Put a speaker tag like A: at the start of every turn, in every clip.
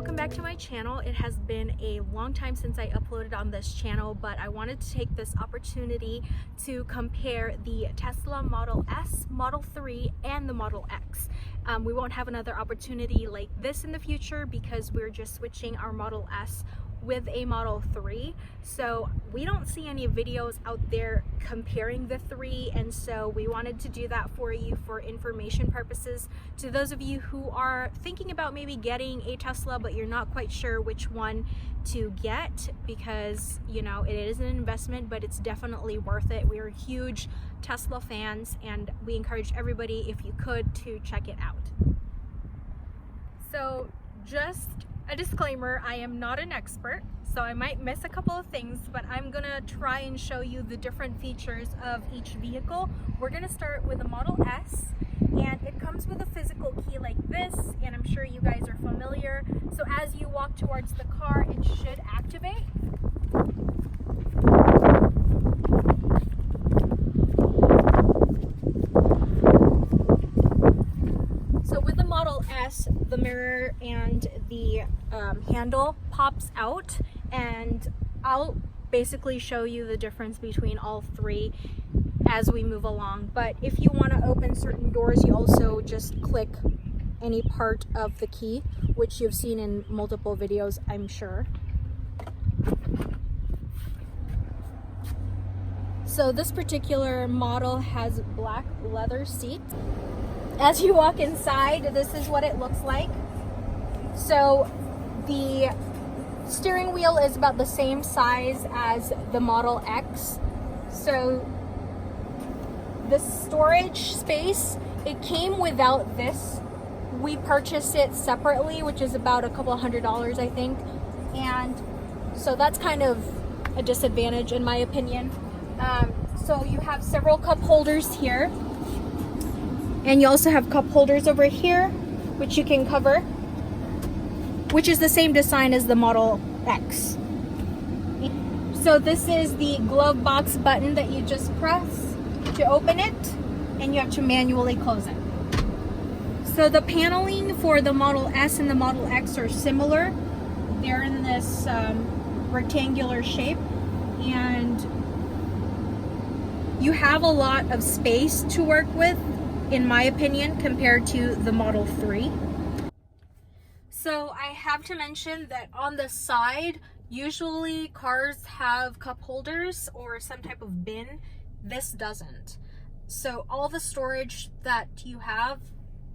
A: welcome back to my channel. It has been a long time since I uploaded on this channel, but I wanted to take this opportunity to compare the Tesla Model S, Model 3, and the Model X. We won't have another opportunity like this in the future because we're just switching our Model S with a Model 3, so we don't see any videos out there comparing the three, and so we wanted to do that for you for information purposes. To those of you who are thinking about maybe getting a Tesla but you're not quite sure which one to get, because you know it is an investment, but it's definitely worth it. We are huge Tesla fans and we encourage everybody, if you could, to check it out. So just a disclaimer, I am not an expert, so I might miss a couple of things, but I'm gonna try and show you the different features of each vehicle. We're gonna start with the Model S, and it comes with a physical key like this, and I'm sure you guys are familiar. So as you walk towards the car, it should activate. So with the Model S, the mirror and the handle pops out, and I'll basically show you the difference between all three as we move along. But if you want to open certain doors, you also just click any part of the key, which you've seen in multiple videos, I'm sure. So this particular model has black leather seats. As you walk inside, this is what it looks like. So the steering wheel is about the same size as the Model X. So the storage space, it came without this. We purchased it separately, which is about a couple $100, I think. And so that's kind of a disadvantage in my opinion. So you have several cup holders here. And you also have cup holders over here, which you can cover, which is the same design as the Model X. So this is the glove box button that you just press to open it, and you have to manually close it. So the paneling for the Model S and the Model X are similar. They're in this rectangular shape, and you have a lot of space to work with, in my opinion, compared to the Model 3. So I have to mention that on the side, usually cars have cup holders or some type of bin. This doesn't. So all the storage that you have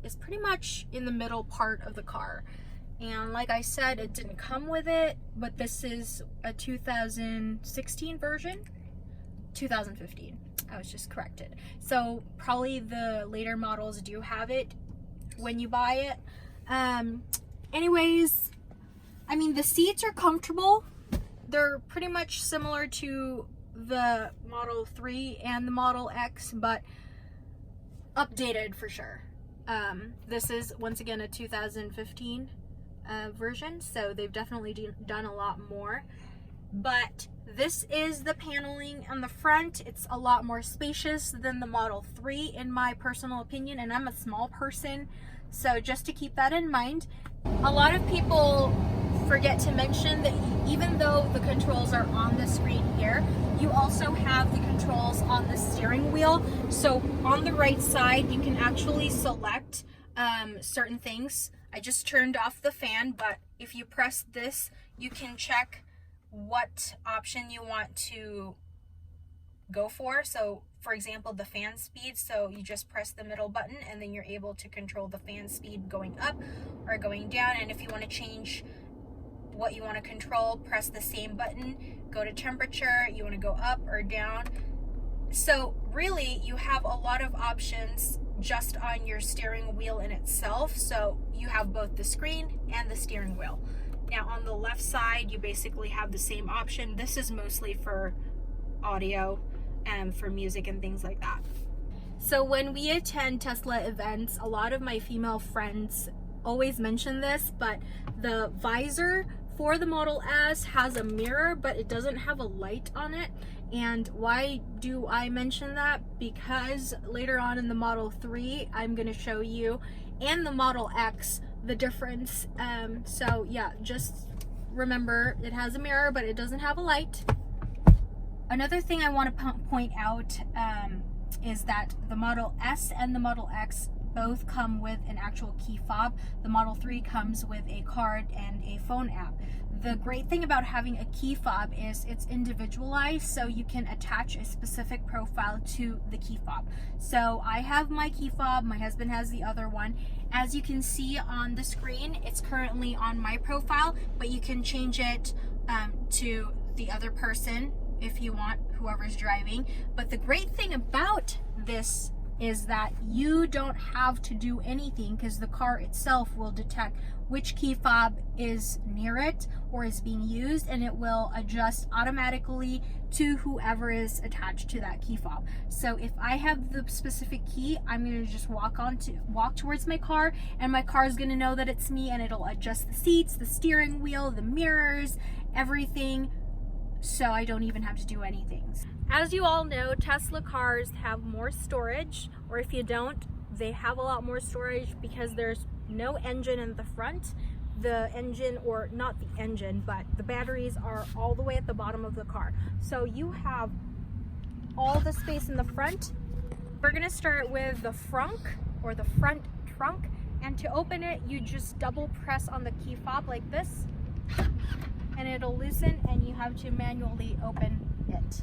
A: is pretty much in the middle part of the car. And like I said, it didn't come with it, but this is a 2016 version. 2015. I was just corrected. So probably the later models do have it when you buy it. Anyways, I mean, the seats are comfortable. They're pretty much similar to the Model 3 and the Model X, but updated for sure. This is, once again, a 2015 version, so they've definitely done a lot more. But this is the paneling on the front. It's a lot more spacious than the Model 3 in my personal opinion, and I'm a small person, so just to keep that in mind. A lot of people forget to mention that even though the controls are on the screen here, you also have the controls on the steering wheel. So on the right side, you can actually select certain things. I just turned off the fan, but if you press this, you can check what option you want to go for. So for example, the fan speed, so you just press the middle button and then you're able to control the fan speed going up or going down. And if you want to change what you want to control, press the same button. Go to temperature, you want to go up or down. So really you have a lot of options just on your steering wheel in itself. So you have both the screen and the steering wheel. Now on the left side, you basically have the same option. This is mostly for audio and for music and things like that. So when we attend Tesla events, a lot of my female friends always mention this, but the visor for the Model S has a mirror, but it doesn't have a light on it. And why do I mention that? Because later on in the Model 3, I'm going to show you, and the Model X, the difference. So yeah, just remember it has a mirror, but it doesn't have a light. Another thing I want to point out is that the Model S and the Model X both come with an actual key fob. The Model 3 comes with a card and a phone app. The great thing about having a key fob is it's individualized, so you can attach a specific profile to the key fob. So I have my key fob, my husband has the other one. As you can see on the screen, it's currently on my profile, but you can change it to the other person if you want, whoever's driving. But the great thing about this is that you don't have to do anything, because the car itself will detect which key fob is near it or is being used, and it will adjust automatically to whoever is attached to that key fob. So if I have the specific key, I'm going to just walk towards my car, and my car is going to know that it's me, and it'll adjust the seats, the steering wheel, the mirrors, everything, so I don't even have to do anything. As you all know, Tesla cars have more storage, or if you don't, they have a lot more storage because there's no engine in the front. The engine, or not the engine, but the batteries are all the way at the bottom of the car. So you have all the space in the front. We're gonna start with the frunk, or the front trunk, and to open it, you just double press on the key fob like this, and it'll loosen, and you have to manually open it.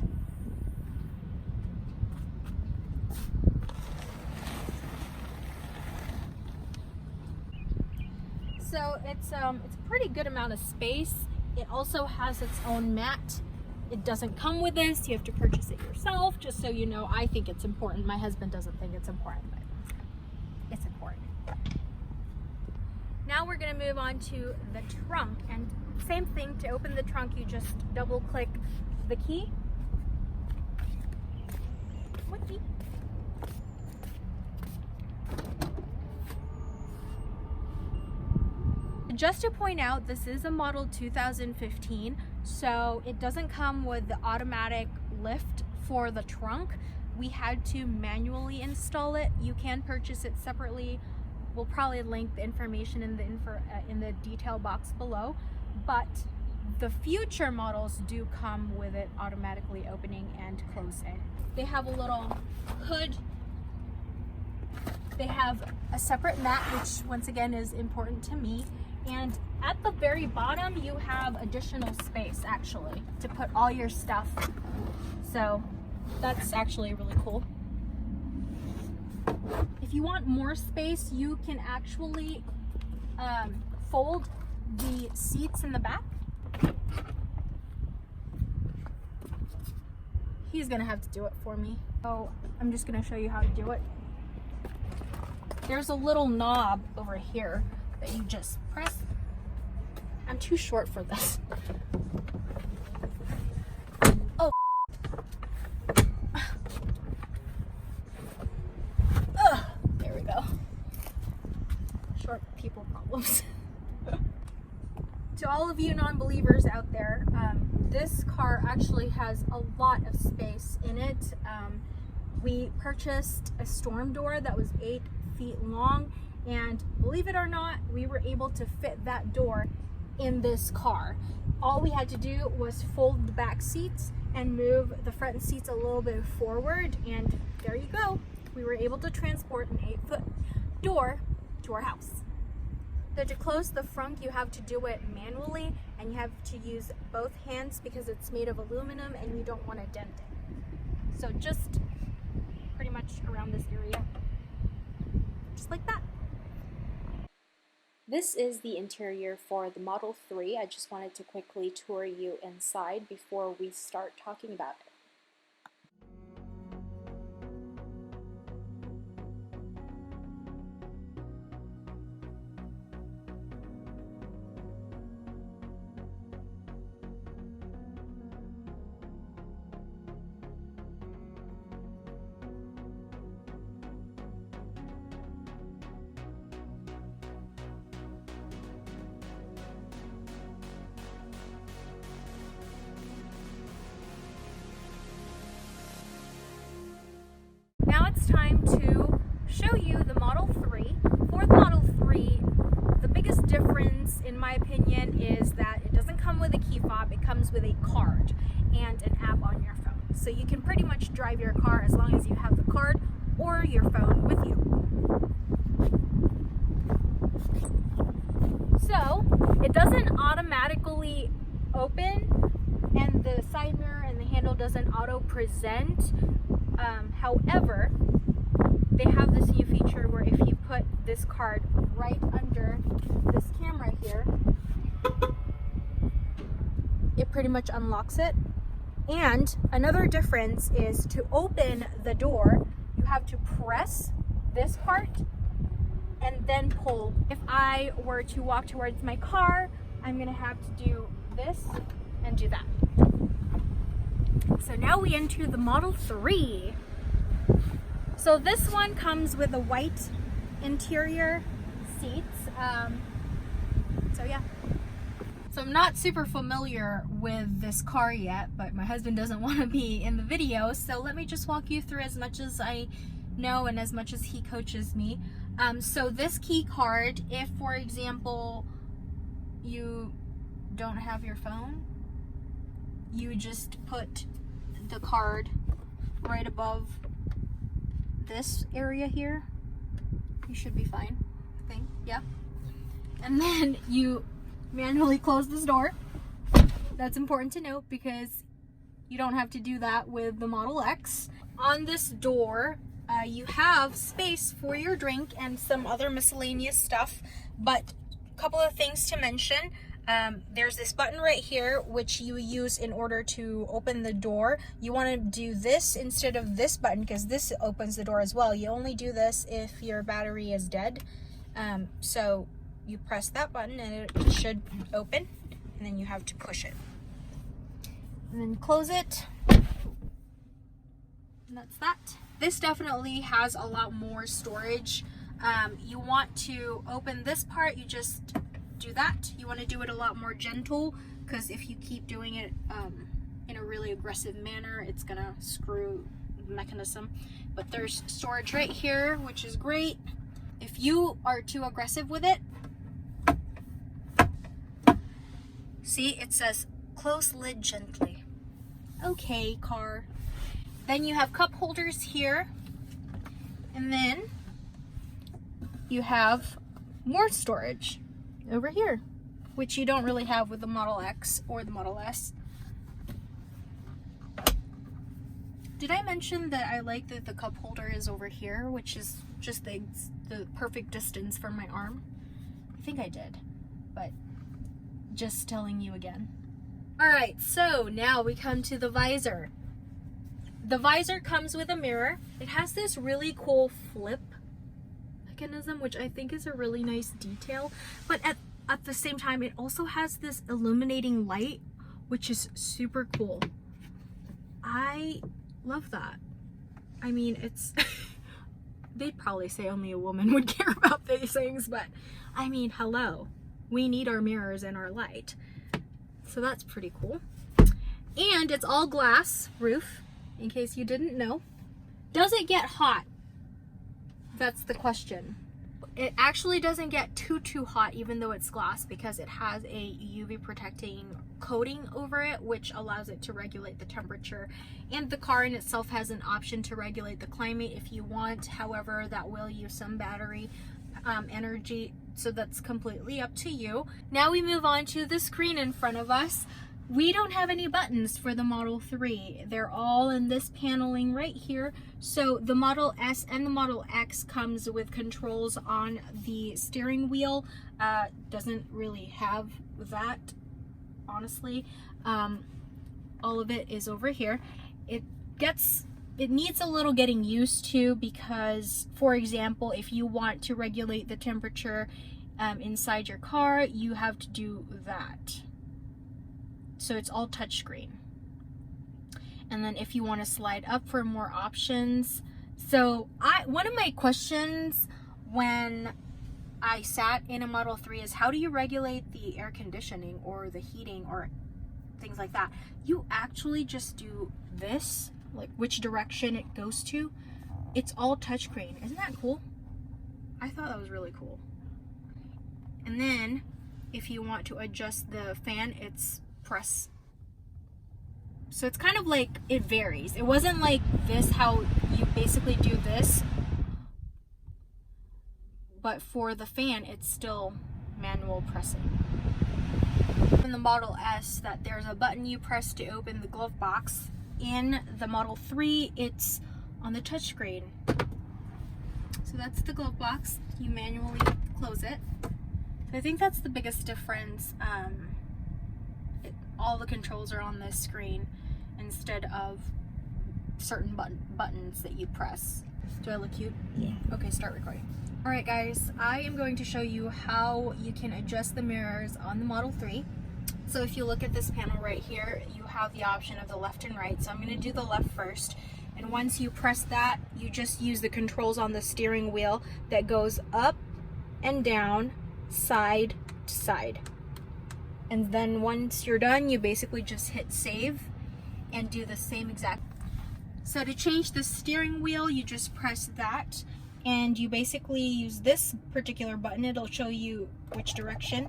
A: So it's a pretty good amount of space. It also has its own mat. It doesn't come with this. You have to purchase it yourself, just so you know. I think it's important. My husband doesn't think it's important, but it's important. Now we're gonna move on to the trunk, and same thing. To open the trunk, you just double click the key. What key? Just to point out, this is a model 2015, so it doesn't come with the automatic lift for the trunk. We had to manually install it. You can purchase it separately. We'll probably link the information in the detail box below, but the future models do come with it automatically opening and closing. They have a little hood. They have a separate mat, which once again is important to me. And at the very bottom, you have additional space actually to put all your stuff. So that's actually really cool. If you want more space, you can actually fold the seats in the back. He's gonna have to do it for me. So I'm just gonna show you how to do it. There's a little knob over here that you just press. I'm too short for this. Oh. There we go. Short people problems. To all of you non-believers out there, this car actually has a lot of space in it. We purchased a storm door that was 8 feet long, and believe it or not, we were able to fit that door in this car. All we had to do was fold the back seats and move the front seats a little bit forward, and there you go. We were able to transport an 8-foot door to our house. So to close the frunk, you have to do it manually, and you have to use both hands because it's made of aluminum and you don't want to dent it. So just pretty much around this area, just like that. This is the interior for the Model 3. I just wanted to quickly tour you inside before we start talking about it. Now it's time to show you the Model 3. For the Model 3, the my opinion, is that it doesn't come with a key fob. It comes with a card and an app on your phone. So you can pretty much drive your car as long as you have the card or your phone with you. So it doesn't automatically open, and the side mirror and the handle doesn't auto present. However, they have this new feature where if you put this card right under this camera here, it pretty much unlocks it. And another difference is, to open the door, you have to press this part and then pull. If I were to walk towards my car, I'm gonna have to do this and do that. So now we enter the Model 3. So this one comes with a white interior seats. So yeah. So I'm not super familiar with this car yet, but my husband doesn't want to be in the video, so let me just walk you through as much as I know and as much as he coaches me. So this key card, if for example you don't have your phone, you just put the card right above this area here. You should be fine, I think. Yeah. And then you manually close this door. That's important to note because you don't have to do that with the Model X. On this door, you have space for your drink and some other miscellaneous stuff, but a couple of things to mention. There's this button right here which you use in order to open the door. You want to do this instead of this button because this opens the door as well. You only do this if your battery is dead. So you press that button and it should open, and then you have to push it and then close it, and that's that. This definitely has a lot more storage. You want to open this part, you just do that. You want to do it a lot more gentle, because if you keep doing it in a really aggressive manner, it's gonna screw the mechanism. But there's storage right here, which is great. If you are too aggressive with it, see, it says close lid gently. Okay, car. Then you have cup holders here, and then you have more storage over here, which you don't really have with the Model X or the Model S. Did I mention that I like that the cup holder is over here, which is just the perfect distance from my arm? I think I did, but just telling you again. All right, so now we come to the visor. The visor comes with a mirror. It has this really cool flip mechanism, which I think is a really nice detail, but at the same time, it also has this illuminating light, which is super cool. I love that. I mean, it's they'd probably say only a woman would care about these things, but I mean, hello, we need our mirrors and our light, so that's pretty cool. And it's all glass roof, in case you didn't know. Does it get hot? That's the question. It actually doesn't get too hot, even though it's glass, because it has a UV protecting coating over it, which allows it to regulate the temperature. And the car in itself has an option to regulate the climate if you want. However, that will use some battery energy, so that's completely up to you. Now we move on to the screen in front of us. We don't have any buttons for the Model 3. They're all in this paneling right here. So the Model S and the Model X comes with controls on the steering wheel. Doesn't really have that, honestly. All of it is over here. It needs a little getting used to, because, for example, if you want to regulate the temperature inside your car, you have to do that. So it's all touchscreen. And then if you want to slide up for more options. So one of my questions when I sat in a Model 3 is, how do you regulate the air conditioning or the heating or things like that? You actually just do this, like which direction it goes to. It's all touchscreen. Isn't that cool? I thought that was really cool. And then if you want to adjust the fan, it's press. So it's kind of like, it varies. It wasn't like this, how you basically do this, but for the fan, it's still manual pressing. In the Model S, that there's a button you press to open the glove box. In the Model 3, it's on the touchscreen. So that's the glove box. You manually close it. I think that's the biggest difference. All the controls are on this screen instead of certain buttons that you press. Do I look cute? Yeah. Okay, start recording. Alright guys, I am going to show you how you can adjust the mirrors on the Model 3. So if you look at this panel right here, you have the option of the left and right. So I'm going to do the left first. And once you press that, you just use the controls on the steering wheel that goes up and down, side to side. And then once you're done, you basically just hit save and do the same exact. So to change the steering wheel, you just press that and you basically use this particular button. It'll show you which direction.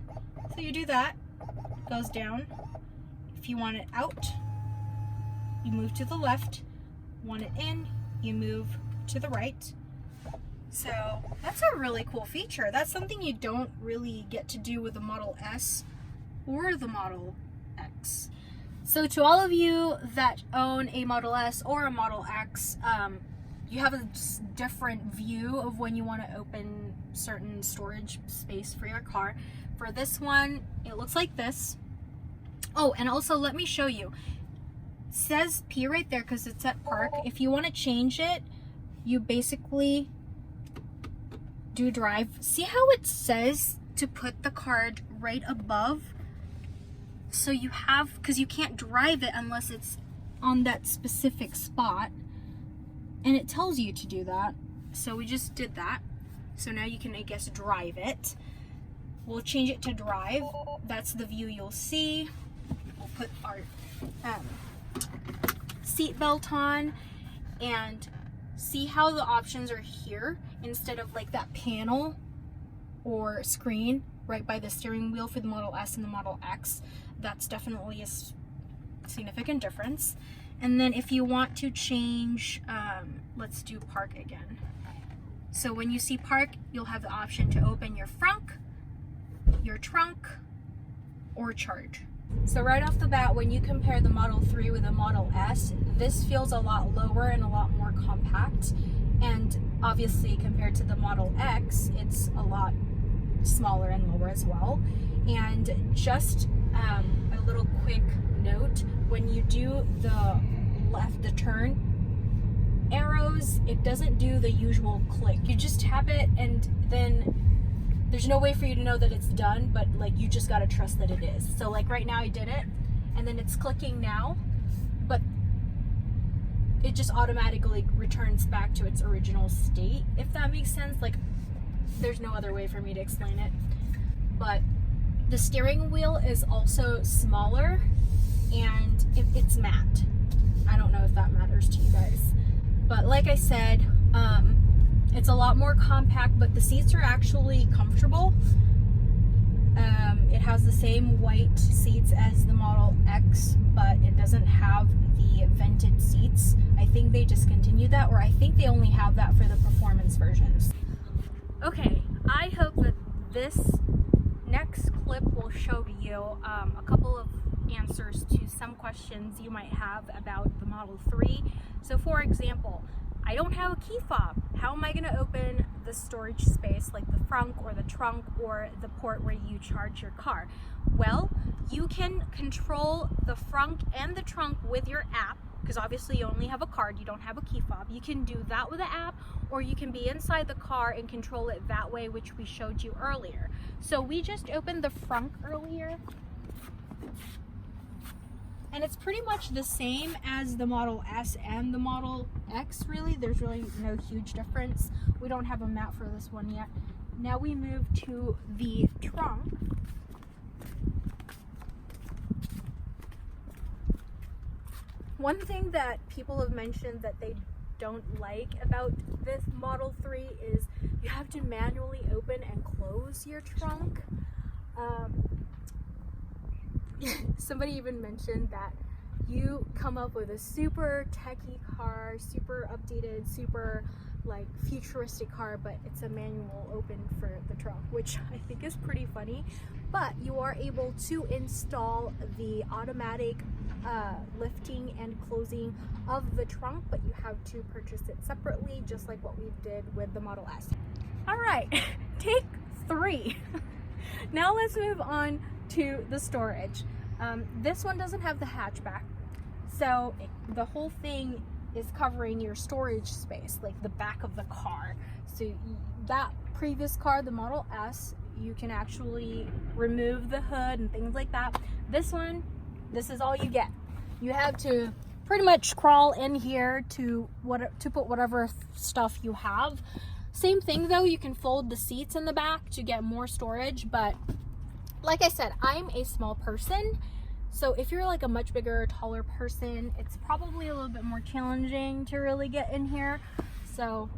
A: So you do that, goes down. If you want it out, you move to the left. Want it in, you move to the right. So that's a really cool feature. That's something you don't really get to do with the Model S or the Model X. So to all of you that own a Model S or a Model X, you have a different view of when you want to open certain storage space for your car. For this one, it looks like this. Oh, and also let me show you. It says P right there because it's at park. If you want to change it, you basically do drive. See how it says to put the card right above? So you have, because you can't drive it unless it's on that specific spot. And it tells you to do that. So we just did that. So now you can, I guess, drive it. We'll change it to drive. That's the view you'll see. We'll put our seat belt on and see how the options are here instead of like that panel or screen right by the steering wheel for the Model S and the Model X. That's definitely a significant difference. And then if you want to change, let's do park again. So when you see park, you'll have the option to open your frunk, your trunk, or charge. So right off the bat, when you compare the Model 3 with the Model S, this feels a lot lower and a lot more compact. And obviously compared to the Model X, it's a lot smaller and lower as well. And just a little quick note, when you do the turn arrows, it doesn't do the usual click. You just tap it and then there's no way for you to know that it's done, but like you just gotta trust that it is. So like right now I did it and then it's clicking now, but it just automatically returns back to its original state, if that makes sense. Like there's no other way for me to explain it. But the steering wheel is also smaller and it's matte. I don't know if that matters to you guys, but like I said, it's a lot more compact, but the seats are actually comfortable. It has the same white seats as the Model X, but it doesn't have the vented seats. I think they discontinued that, or I think they only have that for the performance versions. Okay, I hope that this next clip will show you a couple of answers to some questions you might have about the Model 3. So for example, I don't have a key fob. How am I going to open the storage space like the frunk or the trunk or the port where you charge your car? Well, you can control the frunk and the trunk with your app, because obviously you only have a card, you don't have a key fob. You can do that with the app, or you can be inside the car and control it that way, which we showed you earlier. So we just opened the frunk earlier, and it's pretty much the same as the Model S and the Model X, really. There's really no huge difference. We don't have a map for this one yet. Now we move to the trunk. One thing that people have mentioned that they don't like about this Model 3 is you have to manually open and close your trunk. somebody even mentioned that you come up with a super techie car, super updated, super like futuristic car, but it's a manual open for the trunk, which I think is pretty funny. But you are able to install the automatic lifting and closing of the trunk, but you have to purchase it separately, just like what we did with the Model S. All right, take 3. Now let's move on to the storage. This one doesn't have the hatchback, so the whole thing is covering your storage space, like the back of the car. So that previous car, the Model S, you can actually remove the hood and things like that. This one, this is all you get. You have to pretty much crawl in here to put whatever stuff you have. Same thing though, you can fold the seats in the back to get more storage, but like I said, I'm a small person. So if you're like a much bigger, taller person, it's probably a little bit more challenging to really get in here. So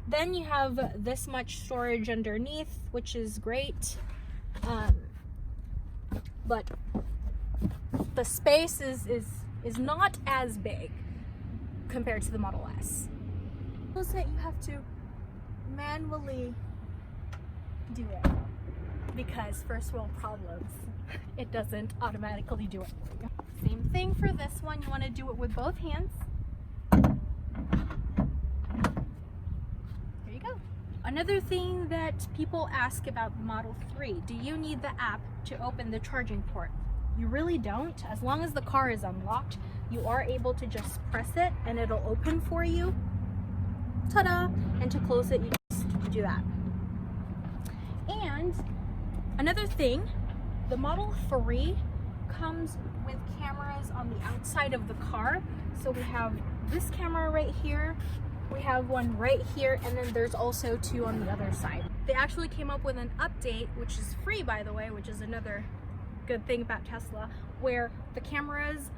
A: then you have this much storage underneath, which is great. But the space is not as big compared to the Model S. That you have to manually do it because first world problems. It doesn't automatically do it for you. Same thing for this one. You want to do it with both hands. There you go. Another thing that people ask about the Model 3, do you need the app to open the charging port? You really don't. As long as the car is unlocked, you are able to just press it and it'll open for you. Ta-da! And to close it, you just do that. And another thing, the Model 3 comes with cameras on the outside of the car. So we have this camera right here, we have one right here, and then there's also 2 on the other side. They actually came up with an update, which is free by the way, which is another good thing about Tesla, where the cameras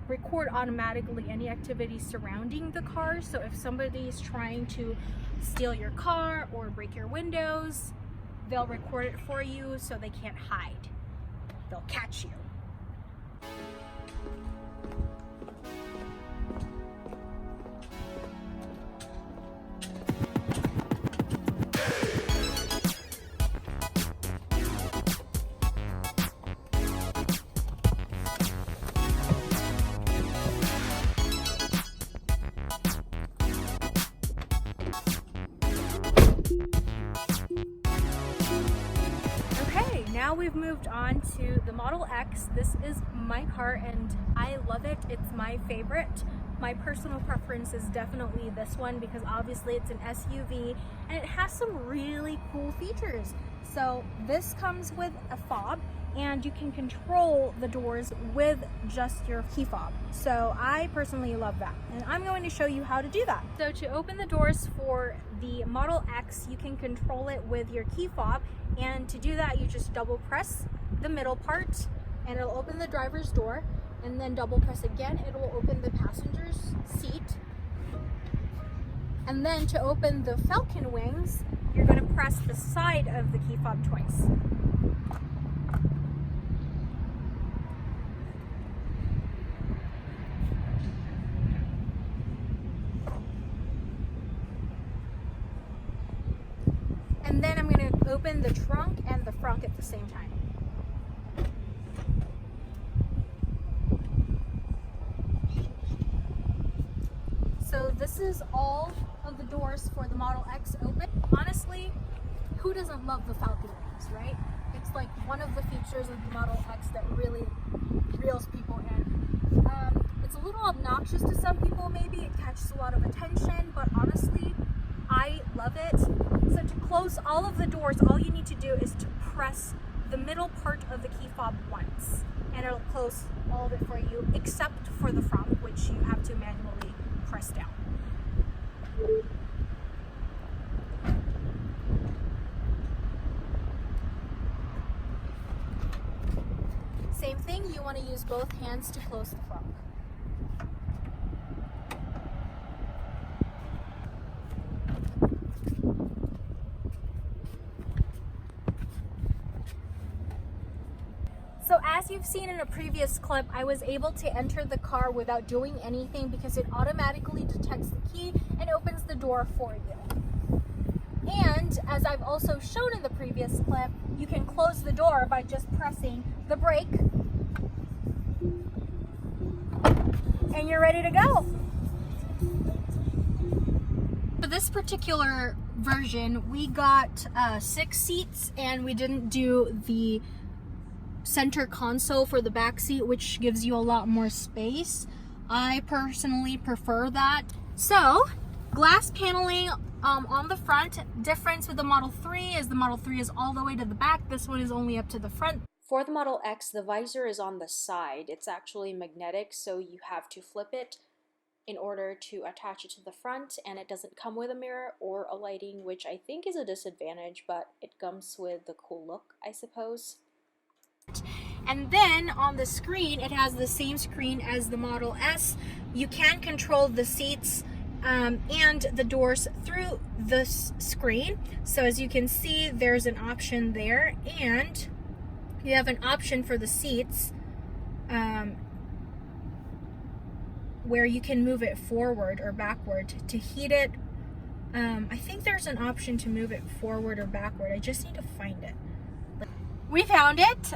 A: record automatically any activity surrounding the car. So if somebody's trying to steal your car or break your windows, they'll record it for you so they can't hide. They'll catch you. Now we've moved on to the Model X. This is my car and I love it. It's my favorite. My personal preference is definitely this one because obviously it's an SUV and it has some really cool features. So this comes with a fob and you can control the doors with just your key fob. So I personally love that and I'm going to show you how to do that. So to open the doors for the Model X, you can control it with your key fob, and to do that you just double press the middle part and it'll open the driver's door, and then double press again, it will open the passenger's seat. And then to open the Falcon wings, you're going to press the side of the key fob twice. And then I'm going to open the trunk and the front at the same time. So this is all of the doors for the Model X open. Honestly, who doesn't love the Falcon wings, right? It's like one of the features of the Model X that really reels people in. It's a little obnoxious to some people maybe, it catches a lot of attention, but honestly, I love it. So to close all of the doors, all you need to do is to press the middle part of the key fob once, and it'll close all of it for you, except for the front, which you have to manually press down. Same thing, you want to use both hands to close the front. So as you've seen in a previous clip, I was able to enter the car without doing anything because it automatically detects the key and opens the door for you. And as I've also shown in the previous clip, you can close the door by just pressing the brake and you're ready to go. For this particular version, we got 6 seats and we didn't do the center console for the back seat, which gives you a lot more space. I personally prefer that. So, glass paneling on the front. Difference with the Model 3 is the Model 3 is all the way to the back. This one is only up to the front. For the Model X, the visor is on the side. It's actually magnetic, so you have to flip it in order to attach it to the front, and it doesn't come with a mirror or a lighting, which I think is a disadvantage, but it comes with the cool look, I suppose. And then on the screen, it has the same screen as the Model S. You can control the seats and the doors through the screen. So as you can see, there's an option there, and you have an option for the seats where you can move it forward or backward to heat it. I think there's an option to move it forward or backward. I just need to find it. We found it.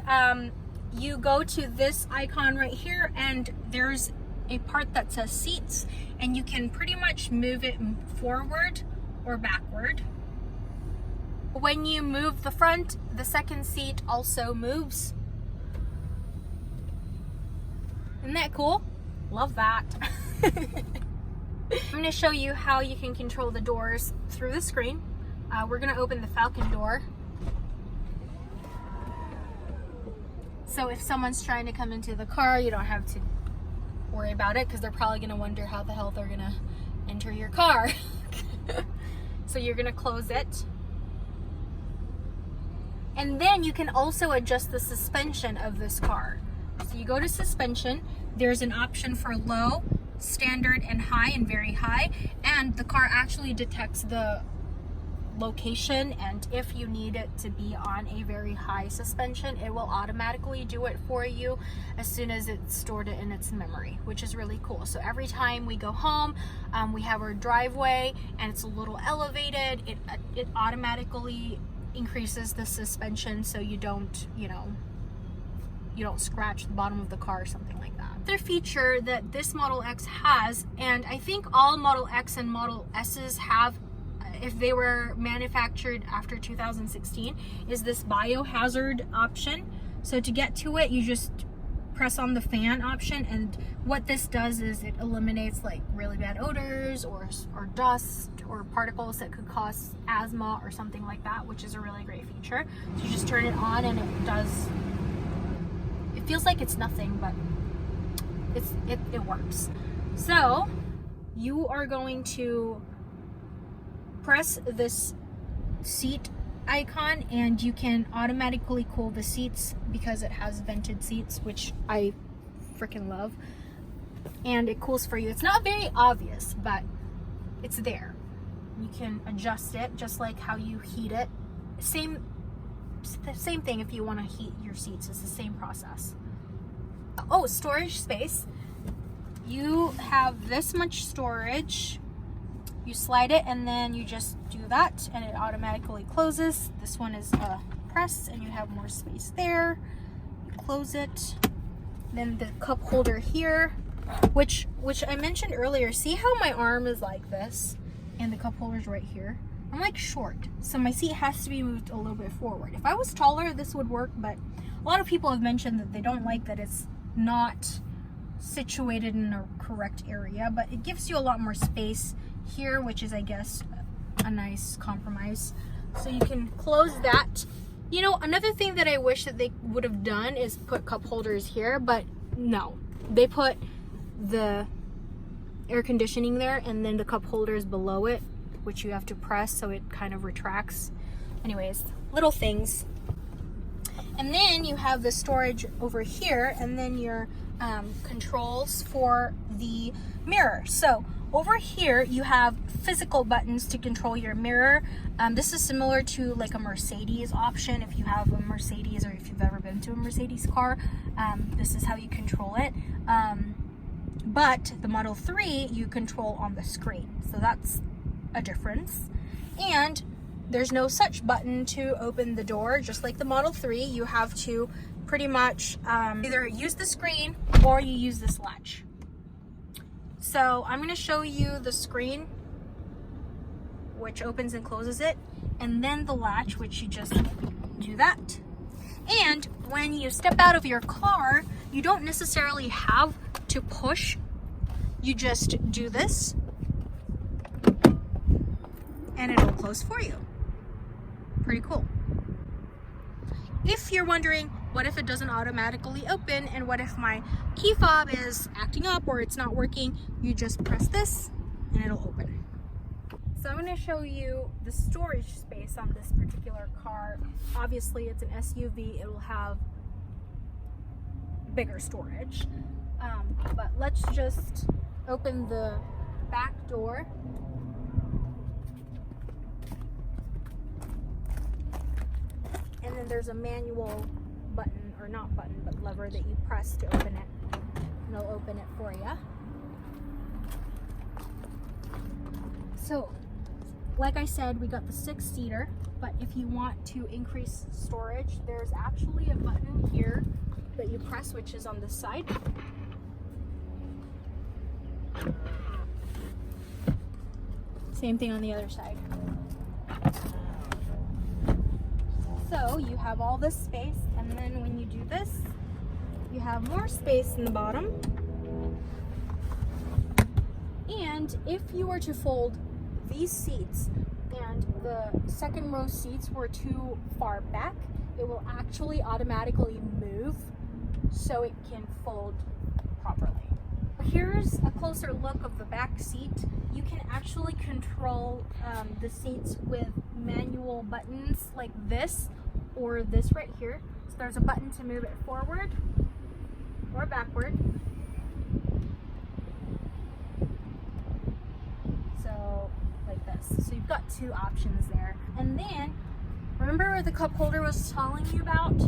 A: You go to this icon right here and there's a part that says seats, and you can pretty much move it forward or backward. When you move the front, the second seat also moves. Isn't that cool? Love that. I'm going to show you how you can control the doors through the screen. We're going to open the Falcon door. So if someone's trying to come into the car, you don't have to worry about it because they're probably going to wonder how the hell they're going to enter your car. So you're going to close it. And then you can also adjust the suspension of this car. So you go to suspension, there's an option for low, standard, and high, and very high. And the car actually detects the location, and if you need it to be on a very high suspension, it will automatically do it for you as soon as it's stored it in its memory, which is really cool. So every time we go home, we have our driveway and it's a little elevated, it automatically increases the suspension so you don't, you don't scratch the bottom of the car or something like that. Another feature that this Model X has, and I think all Model X and Model S's have if they were manufactured after 2016, is this biohazard option. So to get to it, you just press on the fan option, and what this does is it eliminates like really bad odors or dust or particles that could cause asthma or something like that, which is a really great feature. So you just turn it on and it feels like it's nothing, but it works. So you are going to press this seat icon and you can automatically cool the seats because it has vented seats, which I freaking love, and it cools for you. It's not very obvious, but it's there. You can adjust it just like how you heat it. Same thing if you want to heat your seats. It's the same process. Oh, storage space. You have this much storage. You slide it and then you just do that and it automatically closes. This one is a press and you have more space there. You close it. Then the cup holder here, which I mentioned earlier. See how my arm is like this and the cup holder's right here? I'm like short, so my seat has to be moved a little bit forward. If I was taller, this would work, but a lot of people have mentioned that they don't like that it's not situated in a correct area, but it gives you a lot more space here, which is, I guess, a nice compromise. So you can close that. You know, another thing that I wish that they would have done is put cup holders here, but no. They put the air conditioning there and then the cup holders below it, which you have to press so it kind of retracts. Anyways, little things. And then you have the storage over here and then your controls for the mirror. So over here you have physical buttons to control your mirror. This is similar to like a Mercedes option. If you have a Mercedes or if you've ever been to a Mercedes car, this is how you control it. But the Model 3 you control on the screen, so that's a difference. And there's no such button to open the door. Just like the Model 3, you have to pretty much either use the screen or you use this latch. So I'm going to show you the screen, which opens and closes it, and then the latch, which you just do that. And when you step out of your car, you don't necessarily have to push. You just do this and it'll close for you. Pretty cool. If you're wondering, what if it doesn't automatically open, and what if my key fob is acting up or it's not working, you just press this and it'll open. So I'm going to show you the storage space on this particular car. Obviously it's an SUV, it will have bigger storage, but let's just open the back door. And then there's a manual button, or not button, but lever that you press to open it. And it'll open it for you. So, like I said, we got the 6-seater, but if you want to increase storage, there's actually a button here that you press, which is on this side. Same thing on the other side. So you have all this space, and then when you do this, you have more space in the bottom. And if you were to fold these seats and the second row seats were too far back, it will actually automatically move so it can fold properly. Here's a closer look of the back seat. You can actually control the seats with manual buttons like this or this right here. So there's a button to move it forward or backward. So like this. So you've got two options there. And then remember where the cup holder was telling you about?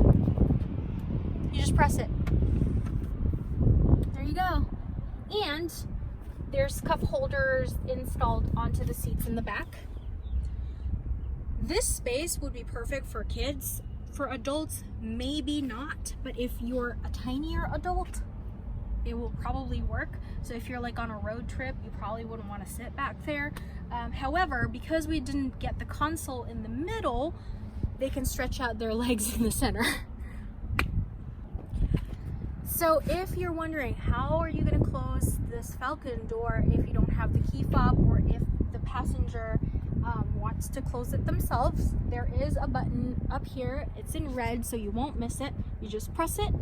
A: You just press it. There you go. And there's cup holders installed onto the seats in the back. This space would be perfect for kids. For adults, maybe not, but if you're a tinier adult, it will probably work. So if you're like on a road trip, you probably wouldn't want to sit back there. However, because we didn't get the console in the middle, they can stretch out their legs in the center. So if you're wondering, how are you going to close this Falcon door if you don't have the key fob, or if the passenger wants to close it themselves, there is a button up here. It's in red, so you won't miss it. You just press it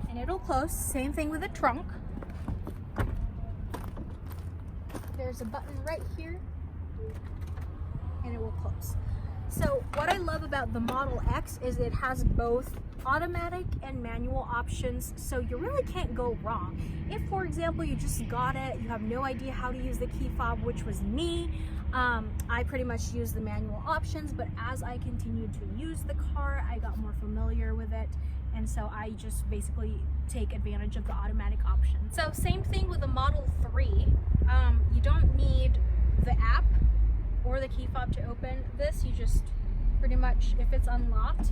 A: and it'll close. Same thing with the trunk. There's a button right here and it will close. So what I love about the Model X is it has both automatic and manual options, so you really can't go wrong. If, for example, you just got it, you have no idea how to use the key fob, which was me, I pretty much used the manual options, but as I continued to use the car, I got more familiar with it, and so I just basically take advantage of the automatic option. So same thing with the Model 3. You don't need the app or the key fob to open this. You just pretty much, if it's unlocked,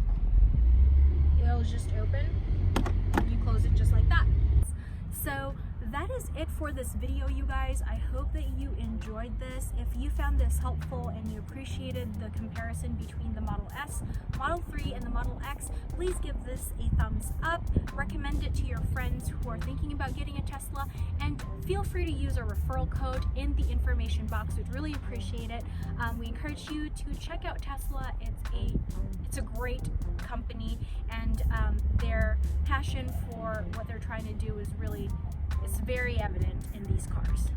A: it'll just open. You close it just like that. So that is it for this video, you guys. I hope that you enjoyed this. If you found this helpful and you appreciated the comparison between the Model S, Model 3, and the Model X, please give this a thumbs up. Recommend it to your friends who are thinking about getting a Tesla, and feel free to use our referral code in the information box. We'd really appreciate it. We encourage you to check out Tesla. It's a great company, and their passion for what they're trying to do is very evident in these cars.